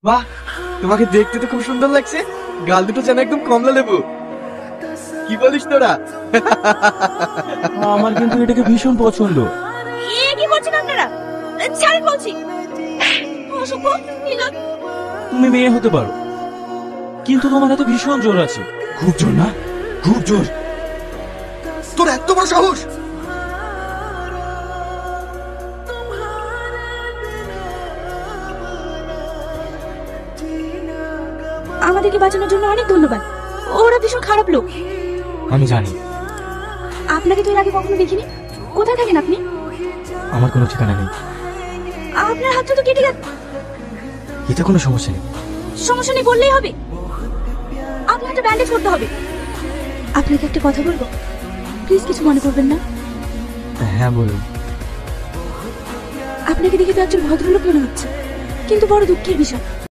বাহ, তোমাকে দেখতে তো খুব সুন্দর লাগছে। গাল দুটো যেন একদম কমলা লেবু। কি বলিস তোরা? আমার কিন্তু এটাকে ভীষণ পছন্দ। এ কি করছেন আপনারা? ছাড়েন বলছি। অসভ্য, নির্লজ্জ। তুমি মেয়ে হতে পারো, কিন্তু তোমার হাতে ভীষণ জোর আছে। খুব জোর না? খুব জোর। তোর এত বড় সাহস! আমাদেরকে বাঁচানোর জন্য অনেক ধন্যবাদ। ওরা ভীষণ খারাপ লোক। আমি জানি। আপনাকে তো এর আগে কখনো দেখিনি। কোথায় থাকেন আপনি? আমার কোনো ঠিকানা নেই। আপনার হাতটা তো কেটে গেছে। এতে কোনো সমস্যা নেই। সমস্যা নেই বললেই হবে। আপনার একটা ব্যান্ডেজ করতে হবে। আপনাকে একটা কথা বলবো, প্লিজ কিছু মনে করবেন না। হ্যাঁ বলুন। আপনাকে দেখে তো একজন ভদ্রলোক মনে হচ্ছে, কিন্তু বড় দুঃখের বিষয়